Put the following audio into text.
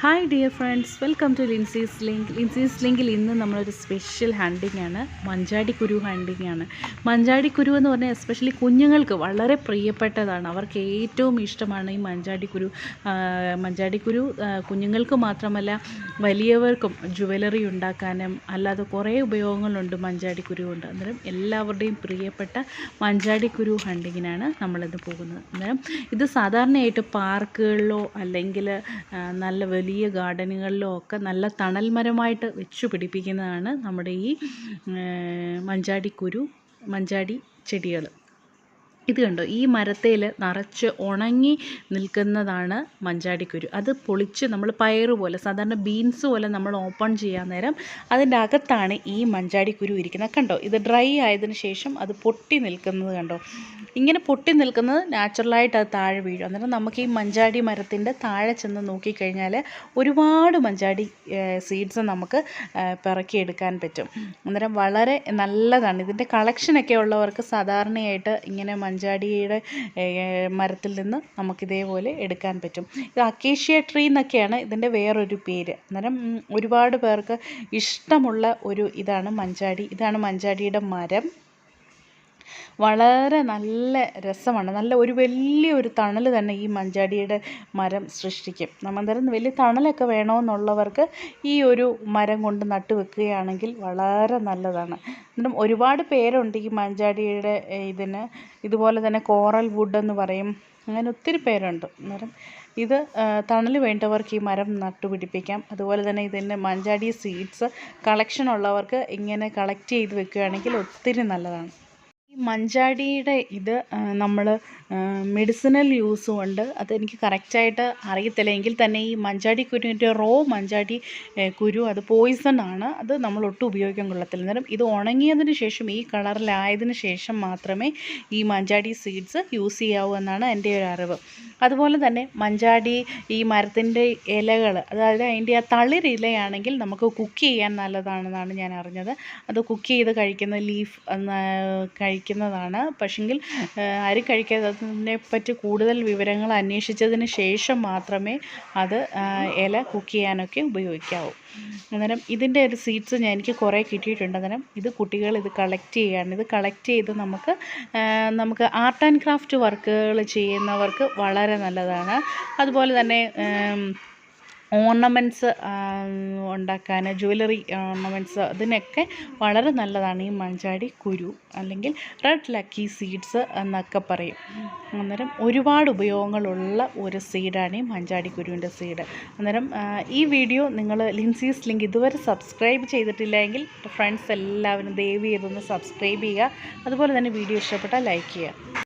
Hi dear friends, welcome to Lincy's link. ലിൻസീസ് ലിങ്കിൽ ഇന്ന് നമ്മളൊരു സ്പെഷ്യൽ ഹണ്ടിങ് ആണ്, മഞ്ചാടിക്കുരു ഹണ്ടിങ് ആണ്. മഞ്ചാടിക്കുരു എന്ന് പറഞ്ഞാൽ എസ്പെഷ്യലി കുഞ്ഞുങ്ങൾക്ക് വളരെ പ്രിയപ്പെട്ടതാണ്. അവർക്ക് ഏറ്റവും ഇഷ്ടമാണ് ഈ മഞ്ചാടിക്കുരു. മഞ്ചാടിക്കുരു കുഞ്ഞുങ്ങൾക്ക് മാത്രമല്ല വലിയവർക്കും ജുവലറി ഉണ്ടാക്കാനും അല്ലാതെ കുറേ ഉപയോഗങ്ങളുണ്ട് മഞ്ചാടിക്കുരു കൊണ്ട്. അന്നേരം എല്ലാവരുടെയും പ്രിയപ്പെട്ട മഞ്ചാടിക്കുരു ഹണ്ടിങ്ങിനാണ് നമ്മളിന്ന് പോകുന്നത്. അന്നേരം ഇത് സാധാരണയായിട്ട് പാർക്കുകളിലോ അല്ലെങ്കിൽ നല്ല വലിയ ഗാർഡനുകളിലോ ഒക്കെ നല്ല തണൽ മരമായിട്ട് വെച്ച് പിടിപ്പിക്കുന്നതാണ് നമ്മുടെ ഈ മഞ്ചാടി ചെടികൾ. ഇത് കണ്ടോ, ഈ മരത്തേൽ നിറച്ച് ഉണങ്ങി നിൽക്കുന്നതാണ് മഞ്ചാടിക്കുരു. അത് പൊളിച്ച് നമ്മൾ പയറ് പോലെ, സാധാരണ ബീൻസ് പോലെ നമ്മൾ ഓപ്പൺ ചെയ്യാൻ നേരം അതിൻ്റെ അകത്താണ് ഈ മഞ്ചാടിക്കുരു ഇരിക്കുന്നത്. കണ്ടോ, ഇത് ഡ്രൈ ആയതിനു ശേഷം അത് പൊട്ടി നിൽക്കുന്നത് കണ്ടോ. ഇങ്ങനെ പൊട്ടി നിൽക്കുന്നത് നാച്ചുറലായിട്ട് അത് താഴെ വീഴും. അന്നേരം നമുക്ക് ഈ മഞ്ചാടി മരത്തിൻ്റെ താഴെ ചെന്ന് നോക്കിക്കഴിഞ്ഞാൽ ഒരുപാട് മഞ്ചാടി സീഡ്സ് നമുക്ക് പിറക്കിയെടുക്കാൻ പറ്റും. അന്നേരം വളരെ നല്ലതാണ്. ഇതിൻ്റെ കളക്ഷനൊക്കെ ഉള്ളവർക്ക് സാധാരണയായിട്ട് ഇങ്ങനെ മഞ്ചാടിയുടെ മരത്തിൽ നിന്ന് നമുക്കിതേപോലെ എടുക്കാൻ പറ്റും. ഇത് അക്കേഷ്യ ട്രീ എന്നൊക്കെയാണ് ഇതിൻ്റെ വേറൊരു പേര്. അന്നേരം ഒരുപാട് പേർക്ക് ഇഷ്ടമുള്ള ഒരു ഇതാണ് മഞ്ചാടിയുടെ മരം. വളരെ നല്ല രസമാണ്. നല്ല ഒരു വലിയൊരു തണൽ തന്നെ ഈ മഞ്ചാടിയുടെ മരം സൃഷ്ടിക്കും. അന്നേരം വലിയ തണലൊക്കെ വേണമെന്നുള്ളവർക്ക് ഈ ഒരു മരം കൊണ്ട് നട്ടു വെക്കുകയാണെങ്കിൽ വളരെ നല്ലതാണ്. അന്നേരം ഒരുപാട് പേരുണ്ട് ഈ മഞ്ചാടിയുടെ ഇതിന്. ഇതുപോലെ തന്നെ കോറൽ വുഡ് എന്ന് പറയും, അങ്ങനെ ഒത്തിരി പേരുണ്ട്. അന്നേരം ഇത് തണൽ വേണ്ടവർക്ക് ഈ മരം നട്ടുപിടിപ്പിക്കാം. അതുപോലെ തന്നെ ഇതിൻ്റെ മഞ്ചാടി സീഡ്സ് കളക്ഷൻ ഉള്ളവർക്ക് ഇങ്ങനെ കളക്ട് ചെയ്ത് വെക്കുകയാണെങ്കിൽ ഒത്തിരി നല്ലതാണ്. ഈ മഞ്ചാടിയുടെ ഇത് നമ്മൾ മെഡിസിനൽ യൂസും ഉണ്ട്. അതെനിക്ക് കറക്റ്റായിട്ട് അറിയത്തില്ല. എങ്കിൽ തന്നെ ഈ മഞ്ചാടി കുരുവിൻ്റെ മഞ്ചാടി കുരു അത് പോയിസൺ ആണ്. അത് നമ്മൾ ഒട്ടും ഉപയോഗിക്കാൻ കൊള്ളത്തില്ല. അന്നേരം ഇത് ഉണങ്ങിയതിന് ശേഷം ഈ കളറിലായതിനു ശേഷം മാത്രമേ ഈ മഞ്ചാടി സീഡ്സ് യൂസ് ചെയ്യാവൂ എന്നാണ് എൻ്റെ ഒരു അറിവ്. അതുപോലെ തന്നെ മഞ്ചാടി ഈ മരത്തിൻ്റെ ഇലകൾ, അതായത് അതിൻ്റെ ആ തളിരിലയാണെങ്കിൽ നമുക്ക് കുക്ക് ചെയ്യാൻ നല്ലതാണെന്നാണ് ഞാൻ അറിഞ്ഞത്. അത് കുക്ക് ചെയ്ത് കഴിക്കുന്ന ലീഫ് കഴിക്കുന്നതാണ്. പക്ഷെങ്കിൽ ആരും കഴിക്കാത്തതിനെ പറ്റി കൂടുതൽ വിവരങ്ങൾ അന്വേഷിച്ചതിന് ശേഷം മാത്രമേ അത് ഇല കുക്ക് ചെയ്യാനൊക്കെ ഉപയോഗിക്കാവൂ. അന്നേരം ഇതിൻ്റെ ഒരു സീഡ്സ് എനിക്ക് കുറേ കിട്ടിയിട്ടുണ്ട്. അന്നേരം ഇത് കുട്ടികൾ ഇത് കളക്ട് ചെയ്യുകയാണ്. ഇത് കളക്ട് ചെയ്ത് നമുക്ക് ആർട്ട് ആൻഡ് ക്രാഫ്റ്റ് വർക്കുകൾ ചെയ്യുന്നവർക്ക് വളരെ നല്ലതാണ്. അതുപോലെ തന്നെ ഓർണമെൻറ്റ്സ് ഉണ്ടാക്കാൻ, ജുവലറി ഓർണമെൻറ്റ്സ്, അതിനൊക്കെ വളരെ നല്ലതാണ് ഈ മഞ്ചാടി കുരു, അല്ലെങ്കിൽ റെഡ് ലക്കി സീഡ്സ് എന്നൊക്കെ പറയും. അന്നേരം ഒരുപാട് ഉപയോഗങ്ങളുള്ള ഒരു സീഡാണ് ഈ മഞ്ചാടി കുരുവിൻ്റെ സീഡ്. അന്നേരം ഈ വീഡിയോ നിങ്ങൾ ലിൻസീസ് ലിങ്ക് ഇതുവരെ സബ്സ്ക്രൈബ് ചെയ്തിട്ടില്ലെങ്കിൽ ഫ്രണ്ട്സ് എല്ലാവരും ദയവ് ചെയ്തൊന്ന് സബ്സ്ക്രൈബ് ചെയ്യുക. അതുപോലെ തന്നെ വീഡിയോ ഇഷ്ടപ്പെട്ടാൽ ലൈക്ക് ചെയ്യുക.